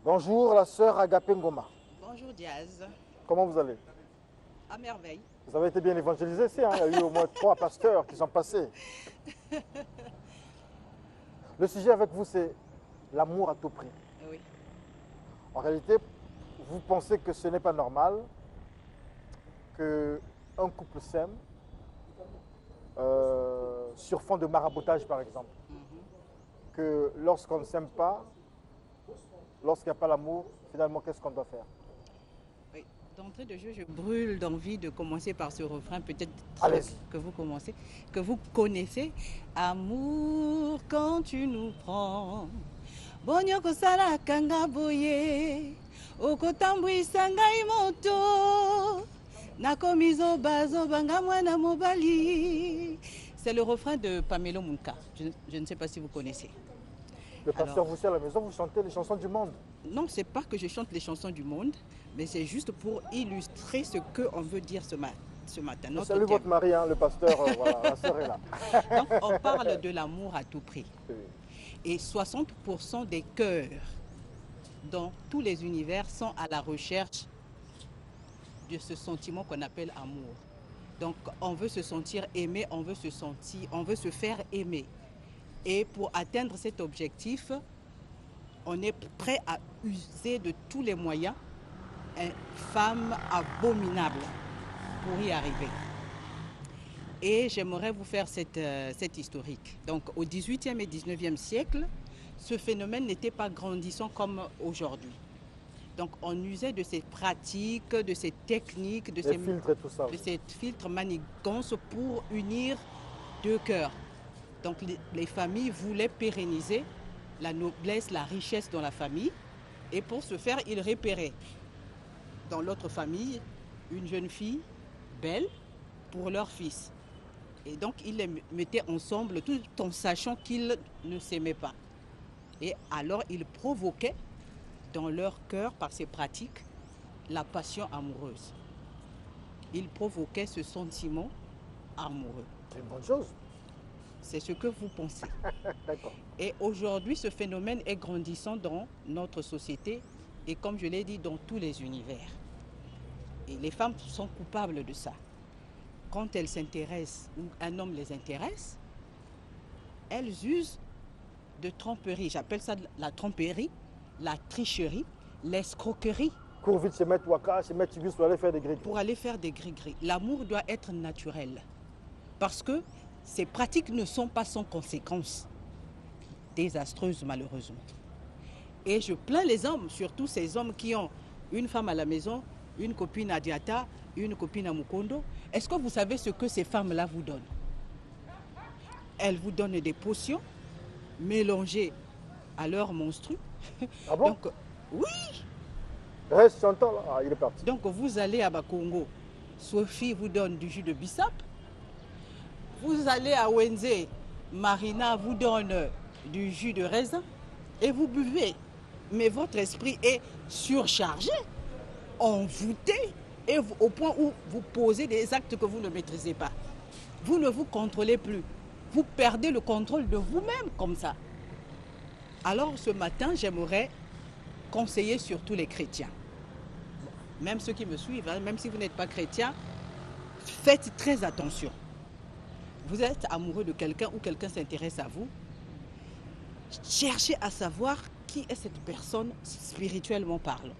Bonjour, la sœur Agapé Ngoma. Bonjour Diaz, Comment vous allez? à merveille. Vous avez été bien évangélisé ici, hein? Il y a eu au moins 3 pasteurs qui sont passés. Le sujet avec vous, c'est l'amour à tout prix. Oui. En réalité, vous pensez que ce n'est pas normal qu'un couple s'aime sur fond de maraboutage, par exemple. Que lorsqu'on ne s'aime pas, lorsqu'il n'y a pas l'amour, finalement, qu'est-ce qu'on doit faire? Oui. D'entrée de jeu, je brûle d'envie de commencer par ce refrain, peut-être Allez-y. que vous connaissez. Amour, quand tu nous prends, bonyoko sala kanga boye, okotambwisa ngai moto, nakomizo bazo banga mwana mobali. C'est le refrain de Pamelo Munka. Je ne sais pas si vous connaissez. Le pasteur, Alors, vous aussi à la maison, vous chantez les chansons du monde. non, c'est pas que je chante les chansons du monde, mais c'est juste pour illustrer ce qu'on veut dire ce matin. Notre Salut thème. votre mari, hein, le pasteur, voilà, la sœur est là. Donc, on parle de l'amour à tout prix. Oui. Et 60% des cœurs dans tous les univers sont à la recherche de ce sentiment qu'on appelle amour. Donc, on veut se sentir aimé, on veut se faire aimer. Et pour atteindre cet objectif, on est prêt à user de tous les moyens, une femme abominable pour y arriver. Et j'aimerais vous faire cette historique. Donc au XVIIIe et XIXe siècle, ce phénomène n'était pas grandissant comme aujourd'hui. Donc on usait de ces pratiques, de ces techniques, de Les filtres et tout ça. de ces filtres manigances pour unir deux cœurs. Donc les familles voulaient pérenniser la noblesse, la richesse dans la famille. Et pour ce faire, ils repéraient dans l'autre famille une jeune fille belle pour leur fils. Et donc ils les mettaient ensemble tout en sachant qu'ils ne s'aimaient pas. Et alors ils provoquaient dans leur cœur, par ces pratiques, la passion amoureuse. Ils provoquaient ce sentiment amoureux. C'est une bonne chose. C'est ce que vous pensez. D'accord. Et aujourd'hui, ce phénomène est grandissant dans notre société et comme je l'ai dit, dans tous les univers. Et les femmes sont coupables de ça. Quand elles s'intéressent ou un homme les intéresse, elles usent de tromperie. J'appelle ça la tromperie, la tricherie, l'escroquerie Cours vite chez Maître Waka, chez Maître Tibus pour aller faire des gris. pour aller faire des gris-gris. L'amour doit être naturel parce que ces pratiques ne sont pas sans conséquences désastreuses malheureusement. Et je plains les hommes, surtout ces hommes qui ont une femme à la maison, une copine à Diata, une copine à Mukondo. Est-ce que vous savez ce que ces femmes-là vous donnent? Elles vous donnent des potions mélangées à leur menstru. Ah bon? Donc, oui. Reste, j'entends là. Ah, il est parti. Donc vous allez à Bakongo, Sophie vous donne du jus de bissap. Vous allez à Wenze, Marina vous donne du jus de raisin et vous buvez. Mais votre esprit est surchargé, envoûté, et au point où vous posez des actes que vous ne maîtrisez pas. Vous ne vous contrôlez plus. Vous perdez le contrôle de vous-même comme ça. Alors ce matin, j'aimerais conseiller surtout les chrétiens. Même ceux qui me suivent, hein, même si vous n'êtes pas chrétien, faites très attention. Vous êtes amoureux de quelqu'un ou quelqu'un s'intéresse à vous, cherchez à savoir qui est cette personne spirituellement parlant.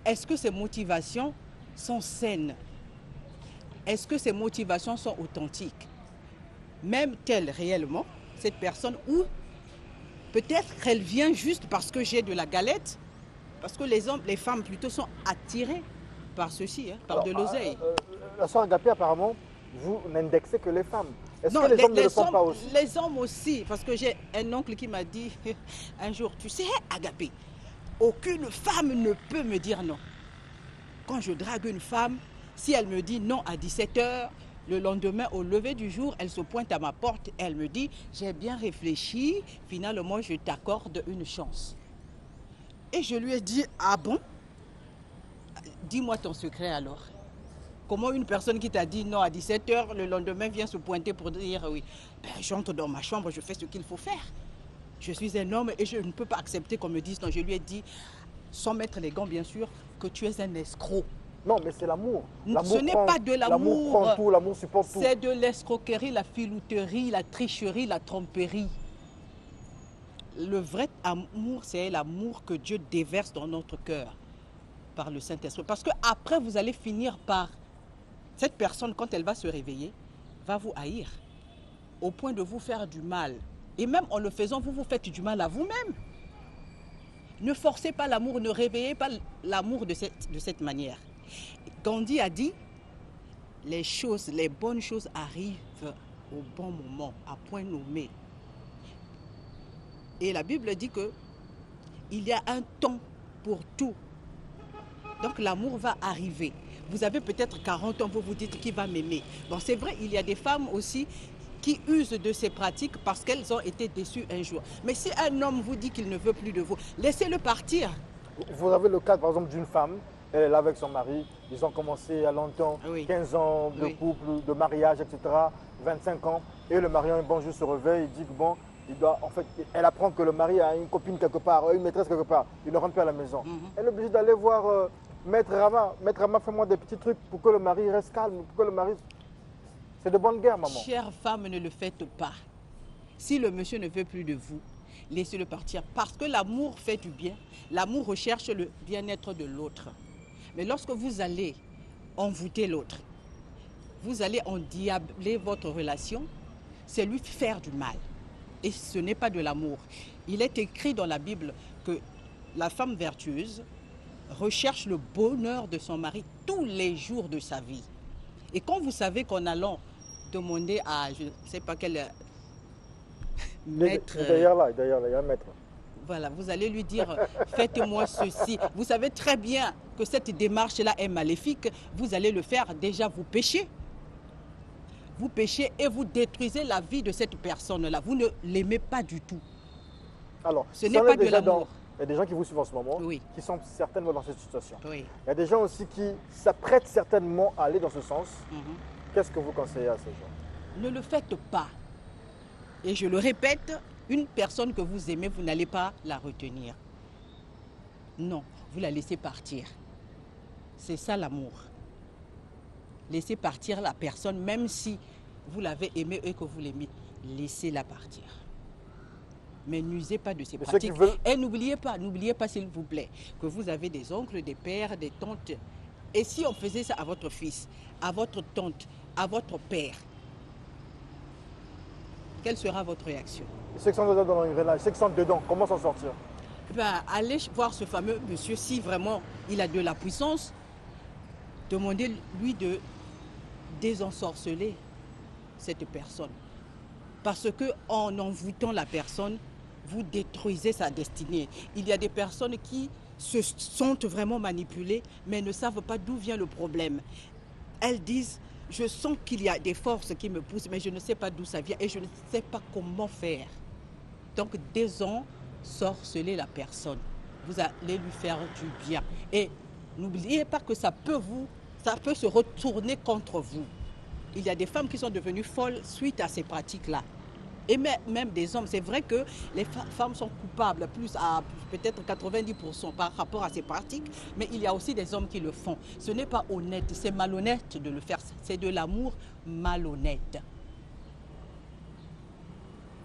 Est-ce que ses motivations sont saines? Est-ce que ses motivations sont authentiques? M'aime-t-elle réellement, cette personne, ou peut-être qu'elle vient juste parce que j'ai de la galette? Parce que les hommes, les femmes plutôt sont attirées par ceci, hein, par de l'oseille. La sœur Agapé, apparemment, vous n'indexez que les femmes. Est-ce Non, que les hommes ne le font pas aussi? les hommes aussi, parce que j'ai un oncle qui m'a dit un jour, tu sais, Agapé, aucune femme ne peut me dire non. Quand je drague une femme, si elle me dit non à 17h, le lendemain, au lever du jour, elle se pointe à ma porte, elle me dit, j'ai bien réfléchi, finalement, je t'accorde une chance. Et je lui ai dit, ah bon? Dis-moi ton secret alors. Comment une personne qui t'a dit non à 17h, le lendemain vient se pointer pour dire oui, ben, j'entre dans ma chambre, je fais ce qu'il faut faire. Je suis un homme et je ne peux pas accepter qu'on me dise non. Je lui ai dit, sans mettre les gants bien sûr, que tu es un escroc. Non, mais c'est l'amour. Ce n'est pas de l'amour. L'amour prend tout, l'amour supporte tout. C'est de l'escroquerie, la filouterie, la tricherie, la tromperie. Le vrai amour, c'est l'amour que Dieu déverse dans notre cœur par le Saint-Esprit. Parce qu'après, vous allez finir par... Cette personne, quand elle va se réveiller, va vous haïr au point de vous faire du mal. Et même en le faisant, vous vous faites du mal à vous-même. Ne forcez pas l'amour, ne réveillez pas l'amour de cette manière. Gandhi a dit, les bonnes choses arrivent au bon moment, à point nommé. Et la Bible dit que il y a un temps pour tout. Donc l'amour va arriver. Vous avez peut-être 40 ans, vous vous dites qui va m'aimer. Bon, c'est vrai, il y a des femmes aussi qui usent de ces pratiques parce qu'elles ont été déçues un jour. Mais si un homme vous dit qu'il ne veut plus de vous, laissez-le partir. Vous avez le cas, par exemple, d'une femme, elle est là avec son mari, ils ont commencé il y a longtemps, Oui. 15 ans de Oui. couple, de mariage, etc., 25 ans, et le mari un bon jour se réveille, il dit que bon, elle apprend que le mari a une copine quelque part, une maîtresse quelque part, il ne rentre plus à la maison. Elle est obligée d'aller voir Maître Rama. Maître Rama, fais-moi des petits trucs pour que le mari reste calme, pour que le mari... C'est de bonne guerre, maman. Chère femme, ne le faites pas. Si le monsieur ne veut plus de vous, laissez-le partir. Parce que l'amour fait du bien. L'amour recherche le bien-être de l'autre. Mais lorsque vous allez envoûter l'autre, vous allez endiabler votre relation, c'est lui faire du mal. Et ce n'est pas de l'amour. Il est écrit dans la Bible que la femme vertueuse recherche le bonheur de son mari tous les jours de sa vie. Et quand vous savez qu'en allant demander à, je ne sais pas quel maître... D'ailleurs là, il y a un maître. Voilà, vous allez lui dire, faites-moi ceci. Vous savez très bien que cette démarche-là est maléfique. Vous allez le faire, déjà vous péchez. Vous péchez et vous détruisez la vie de cette personne-là. Vous ne l'aimez pas du tout. Alors, ce n'est pas de l'amour. Il y a des gens qui vous suivent en ce moment, Oui. qui sont certainement dans cette situation. Oui. Il y a des gens aussi qui s'apprêtent certainement à aller dans ce sens. Qu'est-ce que vous conseillez à ces gens? Ne le faites pas. Et je le répète, une personne que vous aimez, vous n'allez pas la retenir. Non, vous la laissez partir. C'est ça l'amour. Laissez partir la personne, même si vous l'avez aimée et que vous l'aimez. Laissez-la partir. Mais n'usez pas de ces pratiques. Et n'oubliez pas s'il vous plaît, que vous avez des oncles, des pères, des tantes. Et si on faisait ça à votre fils, à votre tante, à votre père, quelle sera votre réaction? Ceux qui sont dedans dans une relation, ceux qui sont dedans, comment s'en sortir? Ben, allez voir ce fameux monsieur, si vraiment il a de la puissance, demandez-lui de désensorceler cette personne. Parce qu'en envoûtant la personne, vous détruisez sa destinée. Il y a des personnes qui se sentent vraiment manipulées, mais ne savent pas d'où vient le problème. Elles disent, je sens qu'il y a des forces qui me poussent, mais je ne sais pas d'où ça vient et je ne sais pas comment faire. Donc, désensorceler la personne. Vous allez lui faire du bien. Et n'oubliez pas que ça peut se retourner contre vous. Il y a des femmes qui sont devenues folles suite à ces pratiques-là. Et même des hommes. C'est vrai que les femmes sont coupables, plus à peut-être 90% par rapport à ces pratiques, mais il y a aussi des hommes qui le font. Ce n'est pas honnête, c'est malhonnête de le faire. C'est de l'amour malhonnête.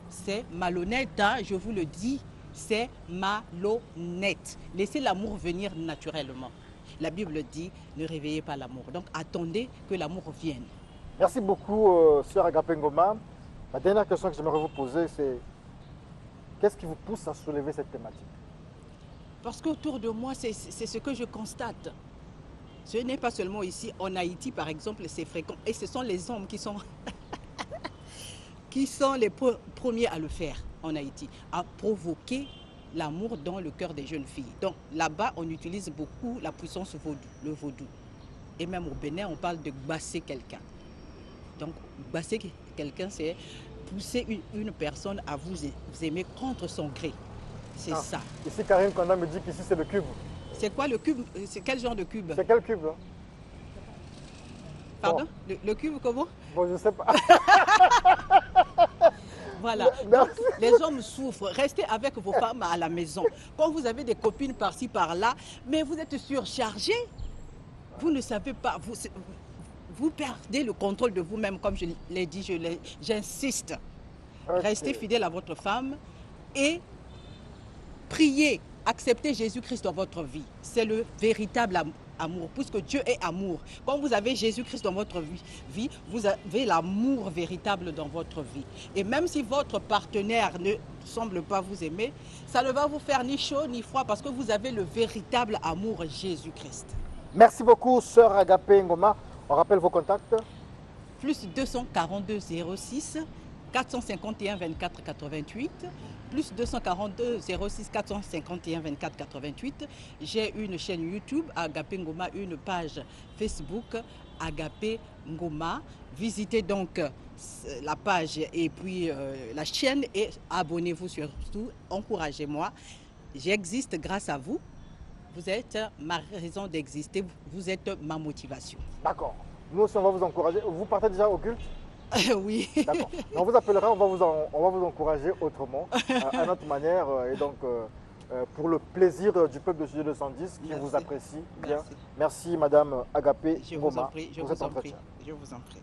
C'est malhonnête, hein, je vous le dis, c'est malhonnête. Laissez l'amour venir naturellement. La Bible dit, ne réveillez pas l'amour. Donc attendez que l'amour vienne. Merci beaucoup, Sœur Agapé Ngoma. La dernière question que j'aimerais vous poser, c'est qu'est-ce qui vous pousse à soulever cette thématique? Parce qu'autour de moi, c'est ce que je constate. Ce n'est pas seulement ici, en Haïti par exemple, c'est fréquent. Et ce sont les hommes qui sont, qui sont les premiers à le faire en Haïti, à provoquer l'amour dans le cœur des jeunes filles. Donc là-bas, on utilise beaucoup la puissance vaudou, le vaudou. Et même au Bénin, on parle de gbasser quelqu'un. Donc, gbasser quelqu'un, c'est pousser une personne à vous aimer contre son gré. C'est ça. Ici, Karine Konda me dit qu'ici, c'est le cube. C'est quoi le cube? C'est quel genre de cube? C'est quel cube, là? Pardon? Le cube, comment? Bon, je ne sais pas. Voilà. Donc, les hommes souffrent. Restez avec vos femmes à la maison. Quand vous avez des copines par-ci, par-là, mais vous êtes surchargé, vous ne savez pas, vous perdez le contrôle de vous-même, comme je l'ai dit, j'insiste. Ok. Restez fidèle à votre femme et priez, acceptez Jésus-Christ dans votre vie. C'est le véritable amour, puisque Dieu est amour. Quand vous avez Jésus-Christ dans votre vie, vous avez l'amour véritable dans votre vie. Et même si votre partenaire ne semble pas vous aimer, ça ne va vous faire ni chaud ni froid, parce que vous avez le véritable amour Jésus-Christ. Merci beaucoup, sœur Agapé Ngoma. On rappelle vos contacts. Plus 242 06 451 24 88, plus 242 06 451 24 88. J'ai une chaîne YouTube, Agapé Ngoma, une page Facebook, Agapé Ngoma. Visitez donc la page et puis la chaîne et abonnez-vous surtout, encouragez-moi. J'existe grâce à vous. Vous êtes ma raison d'exister, vous êtes ma motivation. D'accord. Nous aussi, on va vous encourager. Vous partez déjà au culte? Oui. D'accord. On vous appellera, on va vous encourager autrement, à notre manière. Et donc, pour le plaisir du peuple de Studio 210 qui vous apprécie bien. Merci, Madame Agapé Ngoma, pour cet entretien. Je vous en prie.